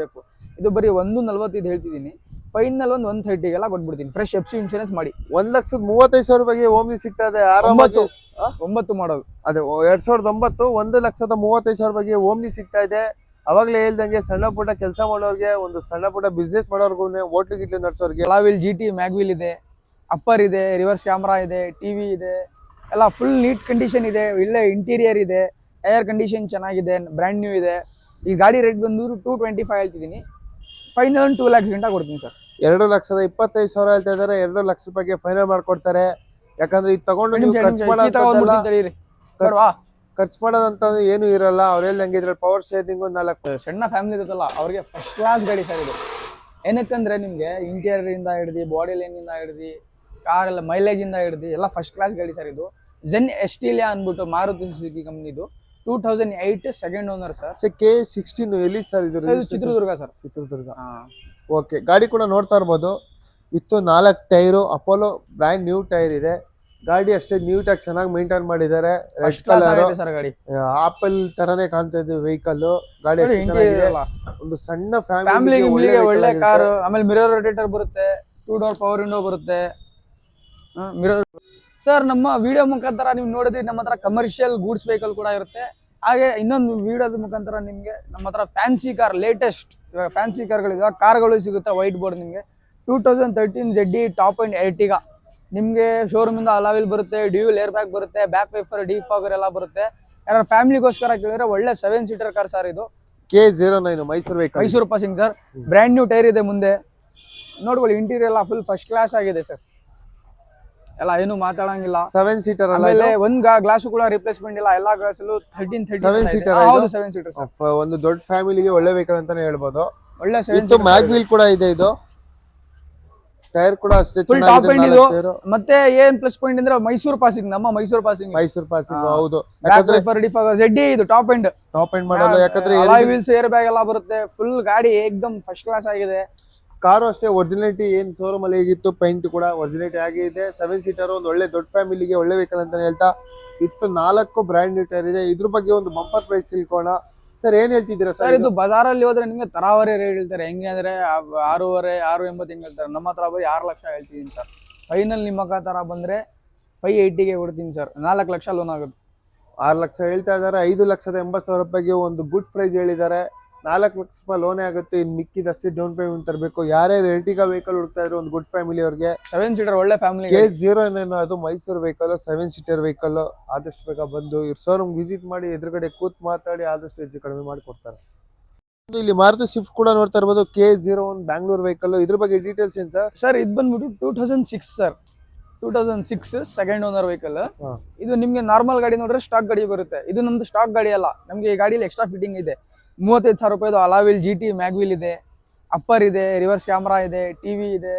ಬೇಕು. ಇದು ಬರೀ 1.45 ಹೇಳ್ತಿದ್ದೀನಿ, ಫೈನಲ್ 130ಗೆಲ್ಲ ಕೊಟ್ಬಿಡ್ತೀನಿ ಫ್ರೆಶ್ ಎಫ್ಸಿ ಇನ್ಶೂರೆನ್ಸ್ ಮಾಡಿ. 1,35,000 ರೂಪಾಯಿಗೆ ಓಮ್ನಿ ಸಿಗ್ತಾ ಇದೆ ಆರಾಮಾಗಿ. 9 ಮಾಡೋದು ಅದೇ 2009 1,35,000 ರೂಪಾಯಿಗೆ ಓಮ್ನಿ ಸಿಗ್ತಾ ಇದೆ. ಅವಾಗಲೇ ಹೇಳ್ದಂಗೆ ಸಣ್ಣ ಪುಟ್ಟ ಕೆಲಸ ಮಾಡೋರ್ಗೆ, ಒಂದು ಸಣ್ಣ ಪುಟ್ಟ ಬಿಸ್ನೆಸ್ ಮಾಡೋರ್ಗು, ಹೋಟ್ಲು ಗಿಟ್ಲು ನಡೆಸೋರ್ಗೆ ಅಲಾವಿಲ್ GT ಮ್ಯಾಗ್ವಿಲ್ ಇದೆ, ಅಪ್ಪರ್ ಇದೆ, ರಿವರ್ಸ್ ಕ್ಯಾಮ್ರಾ ಇದೆ, ಟಿವಿ ಇದೆ, ಎಲ್ಲ ಫುಲ್ ನೀಟ್ ಕಂಡೀಷನ್ ಇದೆ. ಒಳ್ಳೆ ಇಂಟೀರಿಯರ್ ಇದೆ, ಏರ್ ಕಂಡೀಷನ್ ಚೆನ್ನಾಗಿದೆ, ಬ್ರ್ಯಾಂಡ್ ನ್ಯೂ ಇದೆ. ಈ ಗಾಡಿ ರೇಟ್ ಬಂದು 225 ಹೇಳ್ತಿದ್ದೀನಿ, ಫೈನಲ್ 2 lakhs ಗಂಟ ಕೊಡ್ತೀನಿ ಸರ್. 2,25,000 ಹೇಳ್ತಾ ಇದಾರೆ. 2 ಲಕ್ಷ ರೂಪಾಯಿಗೆ ಫೈನಲ್ ಮಾಡ್ಕೊಡ್ತಾರೆ. ಯಾಕಂದ್ರೆ ಇದು ತಗೊಂಡು ನೀವು ಖರ್ಚು ಮಾಡೋದಂತ ಏನು ಇರಲ್ಲ. ಅವ್ರು ಹೇಳ್ದಂಗೆ ಇದ್ರಲ್ಲಿ ಪವರ್ ಸ್ಟೇರಿಂಗ್ 4 ಸಣ್ಣ ಫ್ಯಾಮಿಲಿ ಇರುತ್ತಲ್ಲ ಅವ್ರಿಗೆ ಫಸ್ಟ್ ಕ್ಲಾಸ್ ಗಾಡಿ ಸರ್ ಇದು. ಏನಕ್ಕಂದ್ರೆ ನಿಮ್ಗೆ ಇಂಟೀರಿಯರ್ ಇಂದ ಹಿಡ್ದು, ಬಾಡಿ ಲೈನ್ ಇಂದ ಹಿಡ್ದು, ಕಾರ್ ಎಲ್ಲ ಮೈಲೇಜ್ ಇಂದ ಹಿಡ್ದು ಎಲ್ಲ ಫಸ್ಟ್ ಕ್ಲಾಸ್ ಗಾಡಿ ಸರ್ ಇದು. ಜೆನ್ ಎಸ್ಟಿಲಿಯಾ ಅಂದ್ಬಿಟ್ಟು ಮಾರುತಿ ಸುಜುಕಿ ಕಂಪ್ನಿದು 2008 ಸೆಕೆಂಡ್ ಓನರ್ ಸರ್. K16 ಎಲ್ಲಿ ಸರ್ ಇದು? ಚಿತ್ರದುರ್ಗ ಸರ್. ಚಿತ್ರದುರ್ಗ. ಓಕೆ, ಗಾಡಿ ಕೂಡ ನೋಡ್ತಾ ಇರ್ಬೋದು. With 4 tyre, Apollo brand new tyre ಇದೆ. ಗಾಡಿ ಅಷ್ಟೇ ನೀಟಾಗಿ ಚೆನ್ನಾಗಿ ಮೇಂಟೈನ್ ಮಾಡಿದ್ದಾರೆ. ರೆಡ್ ಕಲರ್ ಗಾಡಿ ಆಪಲ್ ತರನೇ ಕಾಣ್ತಾ ಇದೆ ವೆಹಿಕಲ್. ಗಾಡಿ ಅಷ್ಟೇ ಚೆನ್ನಾಗಿದೆ. ಒಂದು ಸಣ್ಣ ಫ್ಯಾಮಿಲಿಗೆ ಒಳ್ಳೆ ಕಾರ್. ಆಮೇಲೆ ಮಿರರ್ ರೊಟೇಟರ್ ಬರುತ್ತೆ, 2 ಡೋರ್ ಪವರ್ ವಿಂಡೋ ಬರುತ್ತೆ. ಮಿರರ್ ಸರ್, ನಮ್ಮ ವಿಡಿಯೋ ಮುಖಾಂತರ ನೀವು ನೋಡಿದ್ರೆ ನಮ್ಮ ಹತ್ರ ಕಮರ್ಷಿಯಲ್ ಗೂಡ್ಸ್ ವೆಹಿಕಲ್ ಕೂಡ ಇರುತ್ತೆ. ಹಾಗೆ ಇನ್ನೊಂದು ವಿಡಿಯೋದ ಮುಖಾಂತರ ನಿಮಗೆ ನಮ್ಮ ಹತ್ರ ಫ್ಯಾನ್ಸಿ ಕಾರ್, ಲೇಟೆಸ್ಟ್ ಇವಾಗ ಫ್ಯಾನ್ಸಿ ಕಾರ್ಗಳಿದೆ, ಕಾರ್ಗಳು ಸಿಗುತ್ತೆ. ವೈಟ್ ಬೋರ್ಡ್ ನಿಮಗೆ 2013 ZD ಟಾಪ್ ಅಂಡ್ Ertiga ನಿಮಗೆ ಶೋರೂಮಿಂದ ಅಲಾವಿಲ್ ಬರುತ್ತೆ, ಡ್ಯೂಯಲ್ ಏರ್ ಬ್ಯಾಗ್ ಬರುತ್ತೆ, ಬ್ಯಾಕ್ ವೈಫರ್, ಡಿಫಾಗರ್ ಎಲ್ಲ ಬರುತ್ತೆ. ಯಾರು ಫ್ಯಾಮಿಲಿಗೋಸ್ಕರ ಕೇಳಿದ್ರೆ ಒಳ್ಳೆ 7 ಸೀಟರ್ ಕಾರ್ ಸರ್ ಇದು. K09 Mysuru passing sir. Brand new tyre ಇದೆ ಮುಂದೆ. ನೋಡ್ಕೊಳ್ಳಿ, ಇಂಟೀರಿಯರ್ ಎಲ್ಲ ಫುಲ್ ಫಸ್ಟ್ ಕ್ಲಾಸ್ ಆಗಿದೆ ಸರ್. ಎಲ್ಲ ಏನು ಮಾತಾಡಂಗಿಲ್ಲ. 7 ಸೀಟರ್ ಆಮೇಲೆ ಒಂದು ಗ್ಲಾಸ್ ಕೂಡ ರಿಪ್ಲೇಸ್ಮೆಂಟ್ ಇಲ್ಲ. ಎಲ್ಲ ಗ್ಲಾಸಲ್ಲೂ 13 7 ಸೀಟರ್. ಹೌದು, 7 ಸೀಟರ್ ಸರ್. ಒಂದು ದೊಡ್ಡ ಫ್ಯಾಮಿಲಿಗೆ ಒಳ್ಳೆ ವೆಹಿಕಲ್ ಅಂತಾನೆ ಹೇಳ್ಬೋದು. ಒಳ್ಳೆ 7 ಸೀಟರ್. ಮ್ಯಾಗ್ವಿಲ್ ಕೂಡ ಇದೆ. ಇದು ಟೈರ್ ಕೂಡ ಅಷ್ಟೇ ಫುಲ್ ಟಾಪ್ ಎಂಡ್ ಇದು. ಮತ್ತೆ ಏನ್ ಪ್ಲಸ್ ಪಾಯಿಂಟ್ ಅಂದ್ರೆ ಮೈಸೂರು ಪಾಸಿಂಗ್, ನಮ್ಮ ಮೈಸೂರು ಪಾಸಿಂಗ್. ಹೌದು, ಯಾಕಂದ್ರೆ ZD ಇದು ಟಾಪ್ ಎಂಡ್ ಮಾಡಲ್ಲ. ಯಾಕಂದ್ರೆ ಅಲಾಯ್ ವೀಲ್ಸ್, ಏರ್ ಬ್ಯಾಗ್ ಎಲ್ಲ ಬರುತ್ತೆ. ಫುಲ್ ಗಾಡಿ ಏಕ್ದಮ್ ಫಸ್ಟ್ ಕ್ಲಾಸ್ ಆಗಿದೆ. ಕಾರು ಅಷ್ಟೇ ಒರಿಜಿನಾಲಿಟಿ ಏನ್ ಶೋರೂಮ್ ಅಲ್ಲಿ ಹೇಗಿತ್ತು, ಪೇಂಟ್ ಕೂಡ ಒರಿಜಿನಾಲಿಟಿ ಆಗಿದೆ. 7 ಸೀಟರ್ ಒಂದು ಒಳ್ಳೆ ದೊಡ್ಡ ಫ್ಯಾಮಿಲಿಗೆ ಒಳ್ಳೆ ವೆಹಿಕಲ್ ಅಂತ ಹೇಳ್ತಾ ಇತ್ತು. 4 ಬ್ರ್ಯಾಂಡ್ ನ್ಯೂ ಟೈರ್ ಇದೆ. ಇದ್ರ ಬಗ್ಗೆ ಒಂದು ಬಂಪರ್ ಪ್ರೈಸ್ ತಿಳ್ಕೋಣ ಸರ್. ಏನ್ ಹೇಳ್ತಿದ್ದೀರಾ ಸರ್? ಇದು ಬಜಾರಲ್ಲಿ ಹೋದ್ರೆ ನಿಮ್ಗೆ ತರಾವರಿ ರೇಟ್ ಹೇಳ್ತಾರೆ. ಹೆಂಗೆ ಅಂದ್ರೆ 6.80 ಹಿಂಗ್ ಹೇಳ್ತಾರೆ. ನಮ್ಮ ಹತ್ರ ಬರೀ 6 ಲಕ್ಷ ಹೇಳ್ತಿದ್ದೀನಿ ಸರ್. ಫೈನಲ್ ನಿಮ್ಮ ತರ ಬಂದ್ರೆ 580ಗೆ ಕೊಡ್ತೀನಿ ಸರ್. 4 ಲಕ್ಷ ಲೋನ್ ಆಗುತ್ತೆ. 6 ಲಕ್ಷ ಹೇಳ್ತಾ ಇದಾರೆ. 5,80,000 ರೂಪಾಯಿಗೆ ಒಂದು ಗುಡ್ ಪ್ರೈಸ್ ಹೇಳಿದ್ದಾರೆ. 4 ಲಕ್ಷ ರೂಪಾಯಿ ಲೋನೇ ಆಗುತ್ತೆ. ಇನ್ನು ಮಿಕ್ಕಿದಷ್ಟೇ ಡೌನ್ ಪೇಮೆಂಟ್ ತರಬೇಕು. ಯಾರ್ಯಾರು Ertiga ವೆಹಿಕಲ್ ಹುಡುಕ್ತಾ ಇದ್ರು ಒಂದು ಗುಡ್ ಫ್ಯಾಮಿಲಿ ಅವ್ರಿಗೆ, 7 ಸೀಟರ್ ಒಳ್ಳೆ ಫ್ಯಾಮಿಲಿ. K09 ಅದು ಮೈಸೂರು ವೆಹಿಕಲ್, 7 ಸೀಟರ್ ವೆಹಿಕಲ್. ಆದಷ್ಟು ಬೇಗ ಬಂದು ಇವ್ರ ಶೋರೂಮ್ ವಿಸಿಟ್ ಮಾಡಿ, ಎದುರುಗಡೆ ಕೂತ್ ಮಾತಾಡಿ ಆದಷ್ಟು ಹೆಚ್ಚು ಕಡಿಮೆ ಮಾಡಿ ಕೊಡ್ತಾರೆ. ಇಲ್ಲಿ ಮಾರುತಿ ಸ್ವಿಫ್ಟ್ ಕೂಡ ನೋಡ್ತಾ ಇರ್ಬೋದು. K01 Bangalore vehicle. ಇದ್ರ ಬಗ್ಗೆ ಡೀಟೇಲ್ಸ್ ಏನ್ ಸರ್? ಸರ್, ಇದು ಬಂದ್ಬಿಟ್ಟು 2006 ಸರ್. 2006 second owner vehicle. ಇದು ನಿಮ್ಗೆ ನಾರ್ಮಲ್ ಗಾಡಿ ನೋಡ್ರೆ ಸ್ಟಾಕ್ ಗಾಡಿ ಬರುತ್ತೆ. ಇದು ನಮ್ದು ಸ್ಟಾಕ್ ಗಾಡಿ ಅಲ್ಲ. ನಮ್ಗೆ ಈ ಗಾಡಿಯಲ್ಲಿ ಎಕ್ಸ್ಟ್ರಾ ಫಿಟ್ಟಿಂಗ್ ಇದೆ. 35,000 ರೂಪಾಯಿದು ಅಲಾವಿಲ್ GT ಮ್ಯಾಗ್ವಿಲ್ ಇದೆ, ಅಪ್ಪರ್ ಇದೆ, ರಿವರ್ಸ್ ಕ್ಯಾಮ್ರಾ ಇದೆ, ಟಿವಿ ಇದೆ,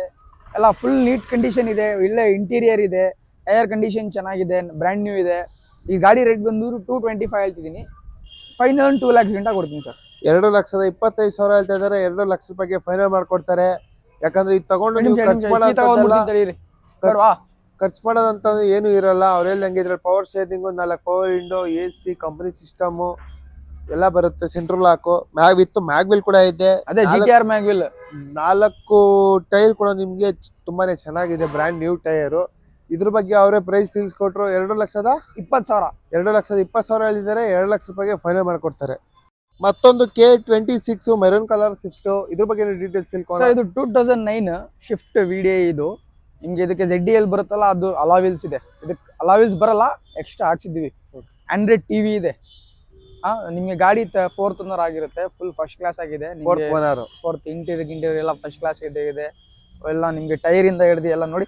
ಎಲ್ಲ ಫುಲ್ ನೀಟ್ ಕಂಡೀಷನ್ ಇದೆ. ಒಳ್ಳೆ ಇಂಟೀರಿಯರ್ ಇದೆ, ಏರ್ ಕಂಡೀಷನ್ ಚೆನ್ನಾಗಿದೆ, ಬ್ರ್ಯಾಂಡ್ ನ್ಯೂ ಇದೆ. ಈ ಗಾಡಿ ರೇಟ್ ಬಂದು 225 ಹೇಳ್ತಿದ್ದೀನಿ, ಫೈನಲ್ 2 lakhs ಗಂಟ ಕೊಡ್ತೀನಿ ಸರ್. 2,25,000 ಹೇಳ್ತಾ ಇದಾರೆ. 2 ಲಕ್ಷ ರೂಪಾಯಿಗೆ ಫೈನಲ್ ಮಾಡ್ಕೊಡ್ತಾರೆ. ಯಾಕಂದ್ರೆ ಇದು ತಗೊಂಡು ನೀವು ಖರ್ಚು ಮಾಡೋದಂತ ಏನು ಇರಲ್ಲ. ಅವ್ರು ಹೇಳ್ದಂಗೆ ಇದ್ರಲ್ಲಿ power steering, 4 power window, AC, company system ಎಲ್ಲ ಬರುತ್ತೆ. ಸೆಂಟ್ರಲ್ ಲಾಕು, ಮ್ಯಾಗ್ವಿಲ್ ಕೂಡ ಇದೆ. ಅದೇ GTR ಮ್ಯಾಗ್ವಿಲ್. 4 ಟೈರ್ ಕೂಡ ನಿಮ್ಗೆ ತುಂಬಾನೇ ಚೆನ್ನಾಗಿದೆ, ಬ್ರ್ಯಾಂಡ್ ನ್ಯೂ ಟೈರ್. ಇದ್ರ ಬಗ್ಗೆ ಅವರೇ ಪ್ರೈಸ್ ತಿಳಿಸ್ಕೊಟ್ರು. 2,20,000. 2,20,000 ಹೇಳಿದ್ದಾರೆ. 2 ಲಕ್ಷ ರೂಪಾಯಿಗೆ ಫೈನಲ್ ಮಾಡ್ಕೊಡ್ತಾರೆ. ಮತ್ತೊಂದು K26 ಮೆರೂನ್ ಕಲರ್ ಸ್ವಿಫ್ಟ್. ಇದ್ರ ಬಗ್ಗೆ ಡೀಟೇಲ್ಸ್ ತಿಳ್ಕೊಂಡು. ಇದು 2009 ಶಿಫ್ಟ್ VDI. ಇದು ನಿಮ್ಗೆ ಇದಕ್ಕೆ ZDL ಬರುತ್ತಲ್ಲ, ಅದು ಅಲಾವಿಲ್ಸ್ ಇದೆ. ಇದಕ್ಕೆ ಅಲಾವಿಲ್ಸ್ ಬರಲ್ಲ, ಎಕ್ಸ್ಟ್ರಾ ಹಾಕ್ಸಿದ್ವಿ. ಆಂಡ್ರಾಯ್ಡ್ ಟಿವಿ ಇದೆ. ನಿಮ್ಗೆ ಗಾಡಿ 4th ಓನರ್ ಆಗಿರುತ್ತೆ. ಫುಲ್ ಫಸ್ಟ್ ಕ್ಲಾಸ್ ಆಗಿದೆ. 4th ಇಂಟೀರಿಯರ್ ಎಲ್ಲ ಫಸ್ಟ್ ಕ್ಲಾಸ್ ಇದೆ. ಎಲ್ಲ ನಿಮ್ಗೆ ಟೈರ್ ಇಂದ ಹಿಡಿದು ಎಲ್ಲ ನೋಡಿ,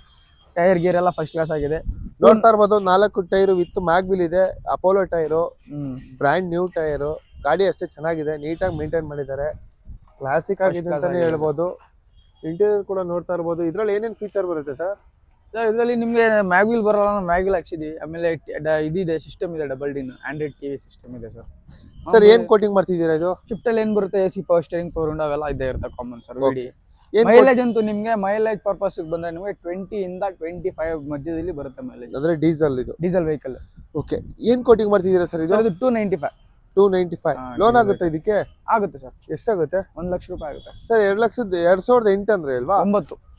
ಟೈರ್ ಗೇರ್ ಎಲ್ಲ ಫಸ್ಟ್ ಕ್ಲಾಸ್ ಆಗಿದೆ. ನೋಡ್ತಾ ಇರ್ಬೋದು. 4 ಟೈರ್ ವಿತ್ ಮ್ಯಾಗ್ವಿಲ್ ಇದೆ, Apollo tyre, brand new tyre. ಗಾಡಿ ಅಷ್ಟೇ ಚೆನ್ನಾಗಿದೆ, ನೀಟಾಗಿ ಮೇಂಟೈನ್ ಮಾಡಿದ್ದಾರೆ. ಕ್ಲಾಸಿಕ್ ಆಗಿದೆ ಅಂತಾನೆ ಹೇಳ್ಬೋದು. ಇಂಟೀರಿಯರ್ ಕೂಡ ನೋಡ್ತಾ ಇರ್ಬೋದು. ಇದ್ರಲ್ಲಿ ಏನೇನು ಫೀಚರ್ ಬರುತ್ತೆ ಸರ್? ಇದರಲ್ಲಿ ನಿಮಗೆ ಮ್ಯಾಗ್ವಿಲ್ ಬರಲ್ಲ, ಮ್ಯಾಗ್ವಿಲ್ ಹಾಕ್ಸಿದ್ವಿ. ಆಮೇಲೆ ಇದಿದೆ, ಸಿಸ್ಟಮ್ ಇದೆ, ಡಬಲ್ ಡಿನ್ ಆಂಡ್ರಾಯ್ಡ್ ಟಿವಿ ಸಿಸ್ಟಮ್ ಇದೆ ಸರ್. ಸರ್, ಏನ್ ಕೋಟಿಂಗ್ ಮಾಡ್ತಿದ್ದೀರಾ? ಇದು ಶಿಫ್ಟ್ ಅಲ್ಲಿ ಏನ್ ಬರುತ್ತೆ? AC, power steering, power window ಅವೆಲ್ಲ ಇದ್ದೇ ಇರುತ್ತೆ ಕಾಮನ್ ಸರ್. ಮೈಲೇಜ್ ಅಂತೂ ನಿಮ್ಗೆ ಮೈಲೇಜ್ ಪರ್ಪಸ್ ಬಂದ್ರೆ ನಿಮಗೆ 20 ಇಂದ 25 ಮಧ್ಯದಲ್ಲಿ ಬರುತ್ತೆ ಮೈಲೇಜ್. ಅಂದ್ರೆ ಡೀಸೆಲ್, ಇದು ಡೀಸೆಲ್ ವೆಹಿಕಲ್. ಓಕೆ, ಏನ್ ಕೋಟಿಂಗ್ ಮಾಡ್ತಿದ್ದೀರಾ ಸರ್? ಇದು 295. 295 ಲೋನ್ ಆಗುತ್ತೆ ಇದಕ್ಕೆ? ಆಗುತ್ತೆ ಸರ್. ಎಷ್ಟಾಗುತ್ತೆ? 1 ಲಕ್ಷ ರೂಪಾಯಿ ಆಗುತ್ತೆ ಸರ್. 2008 ಅಂದ್ರೆ ಅಲ್ವಾ?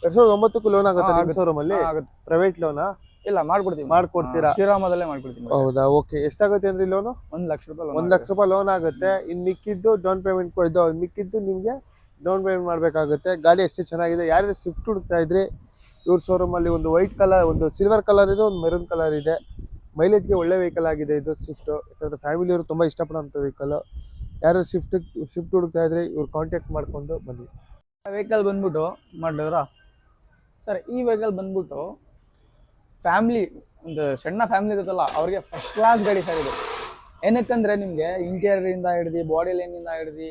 2009ಕ್ಕೂ ಲೋನ್ ಆಗುತ್ತೆ ನಿಮ್ಮ ಶೋರೂಮ್ ಅಲ್ಲಿ? ಪ್ರೈವೇಟ್ ಲೋನಾ? ಇಲ್ಲ, ಮಾಡ್ಕೊಡ್ತೀರಾ? ಶ್ರೀರಾಮದಲ್ಲೇ ಮಾಡ್ಕೊಡ್ತೀನಿ. ಹೌದಾ? ಓಕೆ. ಎಷ್ಟಾಗುತ್ತೆ ಅಂದ್ರೆ ಲೋನು? 1 ಲಕ್ಷ ರೂಪಾಯಿ. 1 ಲಕ್ಷ ರೂಪಾಯಿ ಲೋನ್ ಆಗುತ್ತೆ. ಇನ್ ಮಿಕ್ಕಿದ್ದು ಡೌನ್ ಪೇಮೆಂಟ್ ಮಿಕ್ಕಿದ್ದು ನಿಮ್ಗೆ ಡೌನ್ ಪೇಮೆಂಟ್ ಮಾಡ್ಬೇಕಾಗುತ್ತೆ. ಗಾಡಿ ಅಷ್ಟೇ ಚೆನ್ನಾಗಿದೆ. ಯಾರು ಸ್ವಿಫ್ಟ್ ಹುಡುಕ್ತಾ ಇದ್ರಿ ಇವ್ರ ಶೋರೂಮ್ ಅಲ್ಲಿ ಒಂದು ವೈಟ್ ಕಲರ್, ಒಂದು ಸಿಲ್ವರ್ ಕಲರ್ ಇದೆ, ಒಂದು ಮೆರೂನ್ ಕಲರ್ ಇದೆ. ಮೈಲೇಜ್ಗೆ ಒಳ್ಳೆ ವೆಹಿಕಲ್ ಆಗಿದೆ ಇದು ಸ್ವಿಫ್ಟ್. ಯಾಕಂದ್ರೆ ಫ್ಯಾಮಿಲಿಯವರು ತುಂಬಾ ಇಷ್ಟಪಡೋಂಥ ವೆಹಿಕಲ್. ಯಾರು ಸ್ವಿಫ್ಟ್ ಹುಡುಕ್ತಾ ಇದ್ರೆ ಇವ್ರು ಕಾಂಟ್ಯಾಕ್ಟ್ ಮಾಡ್ಕೊಂಡು ಬನ್ನಿ. ವೆಹಿಕಲ್ ಬಂದ್ಬಿಟ್ಟು ಮಾಡಿದ್ರ ಸರ್, ಈ ವೆಹಿಕಲ್ ಬಂದ್ಬಿಟ್ಟು ಫ್ಯಾಮಿಲಿ, ಒಂದು ಸಣ್ಣ ಫ್ಯಾಮಿಲಿ ಇರುತ್ತಲ್ಲ ಅವ್ರಿಗೆ ಫಸ್ಟ್ ಕ್ಲಾಸ್ ಗಾಡಿ ಸರ್ ಇದು. ಏನಕ್ಕಂದ್ರೆ ನಿಮಗೆ ಇಂಟೀರಿಯರ್ ಇಂದ ಹಿಡ್ದು, ಬಾಡಿ ಲೈನ್ ಇಂದ ಹಿಡ್ದು,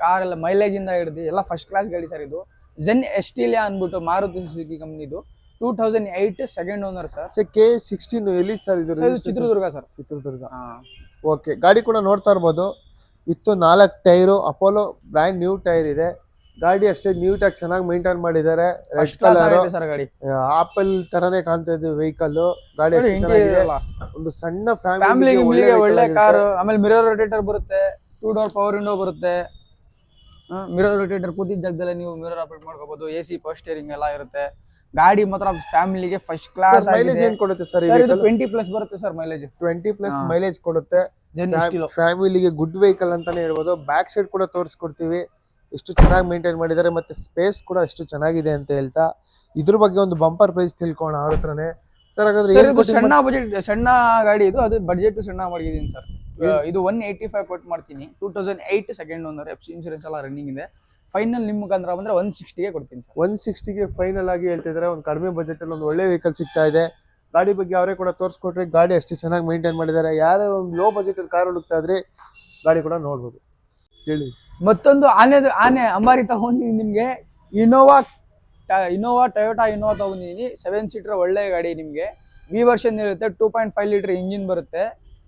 ಕಾರ್ ಎಲ್ಲ ಮೈಲೇಜ್ ಇಂದ ಹಿಡ್ದು ಎಲ್ಲ ಫಸ್ಟ್ ಕ್ಲಾಸ್ ಗಾಡಿ ಸರ್ ಇದು. ಜೆನ್ ಎಸ್ಟಿಲಿಯಾ ಅಂದ್ಬಿಟ್ಟು ಮಾರುತಿ ಸುಜುಕಿ ಕಂಪ್ನಿದು 2008 ಸೆಕೆಂಡ್ ಓನರ್ ಸರ್. K16 ಎಲ್ಲಿ ಸರ್ ಇದು? ಚಿತ್ರದುರ್ಗ ಸರ್. ಚಿತ್ರದುರ್ಗ. ಓಕೆ. ಗಾಡಿ ಕೂಡ ನೋಡ್ತಾ ಇರ್ಬೋದು. With 4 tyre Apollo brand new tyre ಇದೆ. ಗಾಡಿ ಅಷ್ಟೇ ನೀಟಾಗಿ ಚೆನ್ನಾಗಿ ಮೇಂಟೈನ್ ಮಾಡಿದ್ದಾರೆ. ರೆಡ್ ಕಲರ್ ಸರ್ ಗಾಡಿ. ಆಪಲ್ ತರಾನೇ ಕಾಣ್ತಾ ಇದೆ ವೆಹಿಕಲ್. ಗಾಡಿ ಅಷ್ಟೇ ಚೆನ್ನಾಗಿದೆ. ಒಂದು ಸಣ್ಣ ಫ್ಯಾಮಿಲಿಗೆ ಒಳ್ಳೆ ಕಾರ್. ಆಮೇಲೆ ಮಿರರ್ ರೊಟೇಟರ್ ಬರುತ್ತೆ, 2 ಡೋರ್ ಪವರ್ ವಿಂಡೋ ಬರುತ್ತೆ. ಮಿರರ್ ರೊಟೇಟರ್ ಕೂತಿದ್ದ ಜಾಗದಲ್ಲೇ ನೀವು ಮಿರರ್ ಆಪರೇಟ್ ಮಾಡ್ಕೋಬಹುದು. AC ಪವರ್ ಸ್ಟೀರಿಂಗ್ ಎಲ್ಲ ಇರುತ್ತೆ. ಗಾಡಿ ಮಾತ್ರ ಫ್ಯಾಮಿಲಿಗೆ ಫಸ್ಟ್ ಕ್ಲಾಸ್. ಮೈಲೇಜ್ ಏನ್ ಕೊಡುತ್ತೆ ಸರ್? 20+ ಬರುತ್ತೆ ಸರ್ ಮೈಲೇಜ್. 20+ ಮೈಲೇಜ್ ಕೊಡುತ್ತೆ. ಫ್ಯಾಮಿಲಿಗೆ ಗುಡ್ ವೆಹಿಕಲ್ ಅಂತಾನೆ ಹೇಳ್ಬೋದು. ಬ್ಯಾಕ್ ಸೈಡ್ ಕೂಡ ತೋರಿಸ್ಕೊಡ್ತೀವಿ. ಎಷ್ಟು ಚೆನ್ನಾಗಿ ಮೇಂಟೈನ್ ಮಾಡಿದ್ದಾರೆ, ಮತ್ತೆ ಸ್ಪೇಸ್ ಕೂಡ ಎಷ್ಟು ಚೆನ್ನಾಗಿದೆ ಅಂತ ಹೇಳ್ತಾ ಇದ್ರ ಬಗ್ಗೆ ಒಂದು ಬಂಪರ್ ಪ್ರೈಸ್ ತಿಳ್ಕೋಣ ಅವ್ರ ಹತ್ರನೇ. ಸರ್ ಹಾಗಾದ್ರೆ ಸಣ್ಣ ಬಜೆಟ್, ಸಣ್ಣ ಗಾಡಿ ಇದು, ಅದು ಬಡ್ಜೆಟ್ ಸಣ್ಣ ಮಾಡಿದೀನಿ ಸರ್. ಇದು 185 ಕೊಟ್ಟು ಮಾಡ್ತೀನಿ. 2008 ಸೆಕೆಂಡ್ ಓನರ್, FC ಇನ್ಶೂರೆನ್ಸ್ ಎಲ್ಲ ರನ್ನಿಂಗ್ ಇದೆ. ಫೈನಲ್ ನಿಮ್ಮ ಮುಖಾಂತರ ಬಂದ್ರೆ 160ಗೆ ಕೊಡ್ತೀನಿ ಸರ್. 160ಗೆ ಫೈನಲ್ ಆಗಿ ಹೇಳ್ತಿದ್ದಾರೆ. ಒಂದು ಕಡಿಮೆ ಬಜೆಟ್ ಅಲ್ಲಿ ಒಂದು ಒಳ್ಳೆ ವೆಹಿಕಲ್ ಸಿಗ್ತಾ ಇದೆ. ಗಾಡಿ ಬಗ್ಗೆ ಅವರೇ ಕೂಡ ತೋರಿಸ್ಕೊಟ್ರೆ. ಗಾಡಿ ಅಷ್ಟೇ ಚೆನ್ನಾಗಿ ಮೇಂಟೈನ್ ಮಾಡಿದ್ದಾರೆ. ಯಾರೇ ಒಂದು ಲೋ ಬಜೆಟ್ ಅಲ್ಲಿ ಕಾರ್ ಹುಡುಕ್ತಾ ಇದ್ರೆ ಗಾಡಿ ಕೂಡ ನೋಡ್ಬೋದು. ಹೇಳಿ. ಮತ್ತೊಂದು ಆನೆ ಅಂಬಾರಿ ತಗೊಂಡಿದ್ದೀನಿ ನಿಮ್ಗೆ. ಇನೋವಾ ಟೊಯೋಟಾ ಇನೋವಾ ತಗೊಂಡಿದ್ದೀನಿ. 7 ಸೀಟರ್ ಒಳ್ಳೆ ಗಾಡಿ. ನಿಮ್ಗೆ ವಿ ವರ್ಷನ್ ಇರುತ್ತೆ. 2.5 ಲೀಟರ್ ಇಂಜಿನ್ ಬರುತ್ತೆ.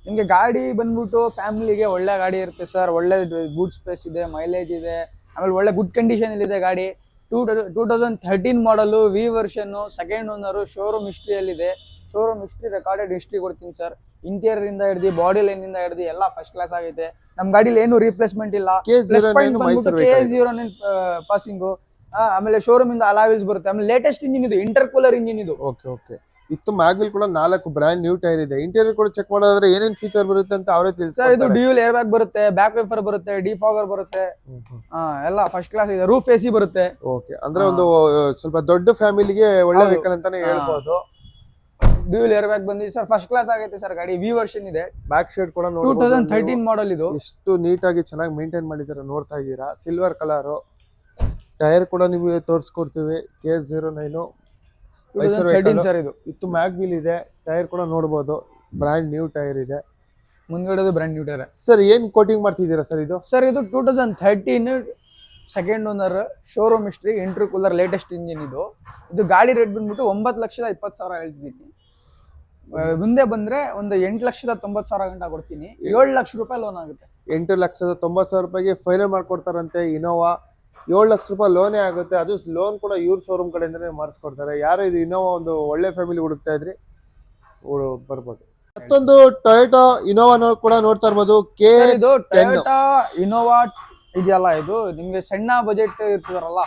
ನಿಮ್ಗೆ ಗಾಡಿ ಬಂದ್ಬಿಟ್ಟು ಫ್ಯಾಮಿಲಿಗೆ ಒಳ್ಳೆ ಗಾಡಿ ಇರುತ್ತೆ ಸರ್. ಒಳ್ಳೆ ಬೂಟ್ ಸ್ಪೇಸ್ ಇದೆ, ಮೈಲೇಜ್ ಇದೆ, ಆಮೇಲೆ ಒಳ್ಳೆ ಗುಡ್ ಕಂಡೀಷನ್ ಇದೆ ಗಾಡಿ. 2013 ಮಾಡಲು, V version, second owner, showroom ಹಿಸ್ಟ್ರಿಯಲ್ಲಿದೆ. ಶೋರೂಮ್ ಹಿಸ್ಟ್ರಿ, ರೆಕಾರ್ಡೆಡ್ ಹಿಸ್ಟ್ರಿ ಕೊಡ್ತೀನಿ ಸರ್. ಇಂಟೀರಿಯರ್ ಇಂದ ಹಿಡ್ದು, ಬಾಡಿ ಲೈನ್ ಇಂದ ಹಿಡ್ದು ಎಲ್ಲ ಫಸ್ಟ್ ಕ್ಲಾಸ್ ಆಗೈತೆ. ನಮ್ ಗಾಡಿಲಿ ಏನು ರೀಪ್ಲೇಸ್ಮೆಂಟ್ ಇಲ್ಲ. K09 passing. ಆಮೇಲೆ ಶೋರೂಮ್ ಇಂದ ಅಲಾವಿಲ್ಸ್ ಬರುತ್ತೆ. ಆಮೇಲೆ ಲೇಟೆಸ್ಟ್ ಇಂಜಿನ್ ಇದು, ಇಂಟರ್ಕೂಲರ್ ಇಂಜಿನ್ ಇದು. ಓಕೆ. ಇತ್ತು ಮ್ಯಾಗ್ವಿಲ್ ಕೂಡ 4 ಬ್ರ್ಯಾಂಡ್ ನ್ಯೂ ಟೈರ್ ಇದೆ. ಇಂಟೀರಿಯರ್ ಕೂಡ ಚೆಕ್ ಮಾಡೋದಾದ್ರೆ ಏನೇನ್ ಫೀಚರ್ ಬರುತ್ತೆ ಅಂತ ಅವರೇ ತಿಳಿಸ್ತಾರೆ ಸರ್. ಇದು ಡ್ಯೂಯಲ್ ಏರ್ ಬ್ಯಾಗ್ ಬರುತ್ತೆ, ಬ್ಯಾಕ್ ವೈಫರ್ ಬರುತ್ತೆ, ಡಿಫಾಗರ್ ಬರುತ್ತೆ. ಎಲ್ಲ ಫಸ್ಟ್ ಕ್ಲಾಸ್ ಇದೆ. ರೂಫ್ AC ಬರುತ್ತೆ. ಓಕೆ. ಅಂದ್ರೆ ಒಂದು ಸ್ವಲ್ಪ ದೊಡ್ಡ ಫ್ಯಾಮಿಲಿಗೆ ಒಳ್ಳೆ ವೆಹಿಕಲ್ ಅಂತಾನೆ ಹೇಳ್ಬೋದು. ಡ್ಯೂಯಲ್ ಏರ್ ಬ್ಯಾಗ್ ಬಂದಿ ಸರ್, ಫಸ್ಟ್ ಕ್ಲಾಸ್ ಆಗೈತೆ ಸರ್. ಗಾಡಿ ವಿ ವರ್ಷನ್ ಇದೆ. ಬ್ಯಾಕ್ ಸೈಡ್ ಕೂಡ ನೋಡಬಹುದು. 2013 ಮಾಡಲ್ ಇದು. ಎಷ್ಟು ನೀಟಾಗಿ ಚೆನ್ನಾಗಿ ಮೇಂಟೈನ್ ಮಾಡಿದ್ದಾರೆ ನೋಡ್ತಾ ಇದ್ದೀರಾ. ಸಿಲ್ವರ್ ಕಲರ್ ಟೈರ್ ಕೂಡ ನಿಮಗೆ ತೋರಿಸ್ಕೊಡ್ತೀವಿ. K09 sir. ಇದು ಇತ್ತು ಮ್ಯಾಗ್ವಿಲ್ ಇದೆ. ಟೈರ್ ಕೂಡ ನೋಡಬಹುದು. ಬ್ರ್ಯಾಂಡ್ ನ್ಯೂ ಟೈರ್ ಇದೆ. ಮುಂದ್ಗಡೆ ಬ್ರ್ಯಾಂಡ್ ನ್ಯೂ ಟೈರ್. ಸರ್ ಏನ್ ಕೋಟಿಂಗ್ ಮಾಡ್ತಿದ್ದೀರಾ ಸರ್ ಇದು? ಸರ್ ಇದು 2013 second owner, showroom history, intercooler, latest engine ಇದು. ಗಾಡಿ ರೇಟ್ ಬಂದ್ಬಿಟ್ಟು 9,20,000 ಹೇಳ್ತಿದ್ದೀನಿ. ಮುಂದೆ ಬಂದ್ರೆ ಒಂದು 8,90,000 ಗಂಟ ಕೊಡ್ತೀನಿ. 7 ಲಕ್ಷ ರೂಪಾಯಿ ಲೋನ್ ಆಗುತ್ತೆ. 8,90,000 ರೂಪಾಯಿಗೆ ಫೈನಲ್ ಮಾಡ್ಕೊಡ್ತಾರಂತೆ. ಇನೋವಾ 7 ಲಕ್ಷ ರೂಪಾಯಿ ಲೋನೇ ಆಗುತ್ತೆ. ಅದು ಲೋನ್ ಕೂಡ ಇವ್ರ ಶೋರೂಮ್ ಕಡೆಯಿಂದನೇ ಮಾಡಿಸ್ಕೊಡ್ತಾರೆ. ಯಾರು ಇದು ಇನೋವಾ ಒಂದು ಒಳ್ಳೆ ಫ್ಯಾಮಿಲಿ ಹುಡುಕ್ತಾ ಇದ್ರಿ ಬರ್ಬೋದು. ಮತ್ತೊಂದು ಟೊಯೋಟಾ ಇನೋವಾ ಕೂಡ ನೋಡ್ತಾ ಇರ್ಬೋದು. ಟೊಯೋಟಾ ಇನೋವಾ ಇದೆಯಲ್ಲ, ಇದು ನಿಮ್ಗೆ ಸಣ್ಣ ಬಜೆಟ್ ಇರ್ತಾರಲ್ಲ,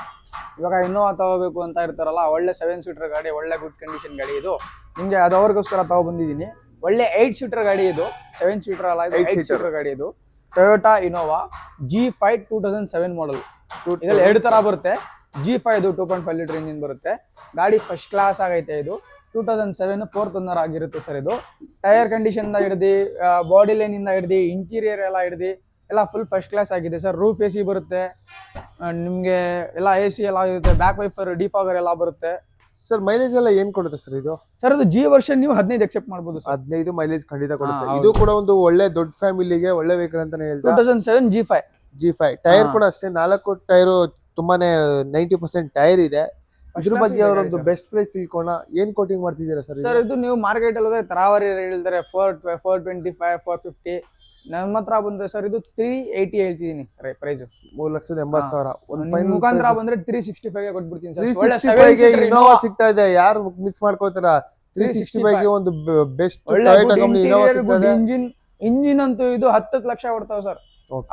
ಇವಾಗ ಇನೋವಾ ತಗೋಬೇಕು ಅಂತ ಇರ್ತಾರಲ್ಲ, ಒಳ್ಳೆ 7 ಸೀಟರ್ ಗಾಡಿ, ಒಳ್ಳೆ ಗುಡ್ ಕಂಡೀಷನ್ ಗಾಡಿ ಇದು. ನಿಮ್ಗೆ ಅದು ಅವ್ರಿಗೋಸ್ಕರ ತಗೊಬಂದಿದ್ದೀನಿ. ಒಳ್ಳೆ 8 ಸೀಟರ್ ಗಾಡಿ ಇದು. 7 ಸೀಟರ್ ಅಲ್ಲ, 8 ಸೀಟರ್ ಗಾಡಿ ಇದು. ಟೊಯೋಟಾ ಇನೋವಾ G5 2007 ಮಾಡಲ್. ಇದ್ರಲ್ಲಿ 2 ತರ ಬರುತ್ತೆ. G5 ಇದು 2.5 ಲೀಟರ್ ಇಂಜಿನ್ ಬರುತ್ತೆ. ಗಾಡಿ ಫಸ್ಟ್ ಕ್ಲಾಸ್ ಆಗೈತೆ. ಇದು 2007 4th ಓನರ್ ಆಗಿರುತ್ತೆ ಸರ್. ಇದು ಟೈರ್ ಕಂಡೀಷನ್ ಇಂದ ಹಿಡ್ದು, ಬಾಡಿ ಲೈನ್ ಇಂದ ಹಿಡ್ದು, ಇಂಟೀರಿಯರ್ ಎಲ್ಲ ಹಿಡ್ದು ಎಲ್ಲ ಫುಲ್ ಫಸ್ಟ್ ಕ್ಲಾಸ್ ಆಗಿದೆ ಸರ್. ರೂಫ್ AC ಬರುತ್ತೆ ನಿಮ್ಗೆ, ಎಲ್ಲ AC ಎಲ್ಲ ಇರುತ್ತೆ. ಬ್ಯಾಕ್ ವೈಫರ್, ಡಿಫಾಗರ್ ಎಲ್ಲ ಬರುತ್ತೆ ಸರ್. ಮೈಲೇಜ್ ಎಲ್ಲ ಏನ್ ಕೊಡುತ್ತೆ ಸರ್ ಇದು? ಸರ್ ಇದು G ವರ್ಷನ್ ನೀವು 15 ಎಕ್ಸೆಪ್ಟ್ ಮಾಡಬಹುದು. 15 ಮೈಲೇಜ್ ಖಂಡಿತ ಕೊಡುತ್ತೆ. ಇದು ಕೂಡ ಒಂದು ಒಳ್ಳೆ ದೊಡ್ಡ ಫ್ಯಾಮಿಲಿಗೆ ಒಳ್ಳೆ ವೆಹಿಕಲ್ ಅಂತಾನೆ ಹೇಳ್ತಾರೆ. 2007 G5 ಟೈರ್ ಕೂಡ ಅಷ್ಟೇ 4 ಟೈರ್ ತುಂಬಾನೇ 90% ಟೈರ್ ಇದೆ. ಇದ್ರ ಬಗ್ಗೆ ಅವರೊಂದು ಬೆಸ್ಟ್ ಪ್ರೈಸ್ ತಿಳ್ಕೋಣ. ಏನ್ ಕೋಟಿಂಗ್ ಮಾಡ್ತಿದ್ದೀರಾ ಸರ್? ಸರ್ ಇದು ನೀವು ಮಾರ್ಕೆಟ್ ಅಲ್ಲಿ ಹೋದ್ರೆ ತರಾವರಿ ಹೇಳ್ತಾರೆ 425 450. ನಮ್ಮ ಹತ್ರ ಬಂದ್ರೆ ಸರ್ ಇದು 380 ಹೇಳ್ತಿದೀನಿ ಪ್ರೈಸ್. 3,80,000 ಮುಖಾಂತರ ಬಂದ್ರೆ 365 ಕೊಟ್ಬಿಡ್ತೀನಿ ಸರ್. 365 ಗೆ ಇನೋವಾ ಸಿಗ್ತಾ ಇದೆ. ಯಾರು ಮಿಸ್ ಮಾಡ್ಕೋತಾರ? 365 ಗೆ ಒಂದು ಬೆಸ್ಟ್ ಟೊಯೋಟಾ ಕಂಪನಿ ಇನೋವಾ ಸಿಗ್ತಾ ಇದೆ. ಇಂಜಿನ್, ಇಂಜಿನ್ ಅಂತೂ ಇದು 10 ಲಕ್ಷ ಕೊಡ್ತಾವೆ ಸರ್.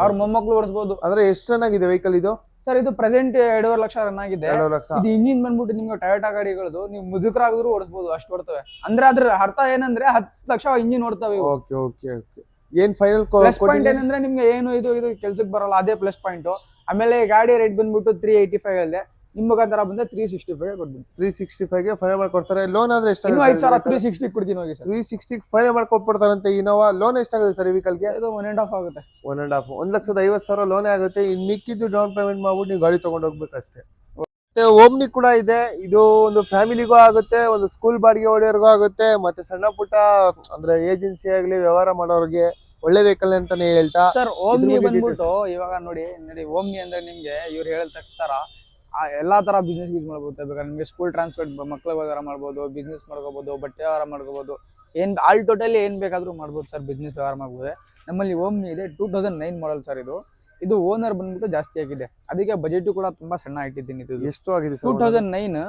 ಅವ್ರ ಮೊಮ್ಮಕ್ಳು ಓಡಿಸಬಹುದು. ಅಂದ್ರೆ ಎಷ್ಟು ಚೆನ್ನಾಗಿದೆ ವೆಹಿಕಲ್ ಇದು? ಸರ್ ಇದು ಪ್ರೆಸೆಂಟ್ 2.5 ಲಕ್ಷ ರನ್ ಆಗಿದೆ. 2.5 ಲಕ್ಷ. ಇದು ಇಂಜಿನ್ ಬಂದ್ಬಿಟ್ಟು ನಿಮ್ಗೆ ಟೊಯೋಟಾ ಗಾಡಿಗಳದು ನೀವು ಮುದುಕರಾಗಿದ್ರು ಓಡಿಸಬಹುದು, ಅಷ್ಟು ಓಡ್ತವೆ. ಅಂದ್ರೆ ಅದ್ರ ಅರ್ಥ ಏನಂದ್ರೆ 10 ಲಕ್ಷ ಇಂಜಿನ್ ಓಡ್ತವೆ. Okay okay okay. ಏನ್ ಫೈನಲ್ ಪ್ಲಸ್ ಪಾಯಿಂಟ್ ಏನಂದ್ರೆ ನಿಮ್ಗೆ ಏನು ಇದು ಕೆಲ್ಸಕ್ಕೆ ಬರಲ್ಲ, ಅದೇ ಪ್ಲಸ್ ಪಾಯಿಂಟ್. ಆಮೇಲೆ ಗಾಡಿ ರೇಟ್ ಬಂದ್ಬಿಟ್ಟು 385 ಇದೆ. ನಿಮ್ಮ ಮುಖಾಂತರ ಬಂದ್ರೆ 365 ಕೊಡ್ತೀನಿ. 365 ಗೆ ಫೈನಲ್ ಮಾಡ್ಕೊಡ್ತಾರೆ. ಲೋನ್ ಆದ್ರೆ ಎಷ್ಟಾಗುತ್ತೆ? ಇನ್ನು 5,000 360 ಕೊಡ್ತೀನಿ ಹೋಗಿ ಸರ್. 360 ಫೈನಲ್ ಮಾಡ್ಕೊಟ್ಬಿಡ್ತಾರಂತೆ. ಇನೋವಾ ಲೋನ್ ಎಷ್ಟಾಗುತ್ತೆ ಸರ್ ಈ ವೆಹಿಕಲ್ಗೆ? ಇದು 1.5 ಆಗುತ್ತೆ. 1.5 1,50,000 ಲೋನೇ ಆಗುತ್ತೆ. ಇನ್ ಮಿಕ್ಕಿದ್ದು ಡೌನ್ ಪೇಮೆಂಟ್ ಮಾಡ್ಬಿಟ್ಟು ನೀವು ಗಾಡಿ ತಗೊಂಡು ಹೋಗ್ಬೇಕಷ್ಟೇ. ಮತ್ತೆ ಓಮ್ನಿ ಕೂಡ ಇದೆ. ಇದು ಒಂದು ಫ್ಯಾಮಿಲಿಗೂ ಆಗುತ್ತೆ, ಒಂದು ಸ್ಕೂಲ್ ಬಾಡಿಗೆ ಹೊಡೆಯೋರ್ಗೂ ಆಗುತ್ತೆ, ಮತ್ತೆ ಸಣ್ಣ ಪುಟ್ಟ ಅಂದ್ರೆ ಏಜೆನ್ಸಿ ಆಗ್ಲಿ ವ್ಯವಹಾರ ಮಾಡೋರಿಗೆ ಒಳ್ಳೆ ವೆಹಿಕಲ್ ಅಂತಾನೆ ಹೇಳ್ತಾ. ಸರ್ ಓಮ್ನಿ ಬಂದ್ಬಿಟ್ಟು ಇವಾಗ ನೋಡಿ ಓಮ್ನಿ ಅಂದ್ರೆ ನಿಮ್ಗೆ ಇವ್ರು ಹೇಳ್ತಾ ಎಲ್ಲಾ ತರ ಬಿಸ್ನೆಸ್ ಯೂಸ್ ಮಾಡ್ಬೋದು. ಬೇಕಾದ್ರೆ ನಿಮ್ಗೆ ಸ್ಕೂಲ್ ಟ್ರಾನ್ಸ್ಪೋರ್ಟ್ ಮಕ್ಳ ವ್ಯವಹಾರ ಮಾಡ್ಬೋದು, ಬಿಸ್ನೆಸ್ ಮಾಡ್ಕೋಬಹುದು, ಬಟ್ಟೆ ವ್ಯವಹಾರ ಮಾಡ್ಕೋಬಹುದು, ಏನ್ ಆಲ್ ಟೋಟಲಿ ಏನ್ ಬೇಕಾದ್ರೂ ಮಾಡ್ಬೋದು ಸರ್. ಬಿಸ್ನೆಸ್ ವ್ಯವಹಾರ ಮಾಡ್ಬೋದು. ನಮ್ಮಲ್ಲಿ ಓಮ್ನಿ ಇದೆ, 2009 ಮಾಡಲ್ ಸರ್. ಇದು ಓನರ್ ಬಂದ್ಬಿಟ್ಟು ಜಾಸ್ತಿ ಆಗಿದೆ, ಅದಕ್ಕೆ ಬಜೆಟ್ ಕೂಡ ತುಂಬಾ ಸಣ್ಣ ಇಟ್ಟಿದ್ದೀನಿ. ಇದು ಎಷ್ಟು ಆಗಿದೆ ಸರ್? 2009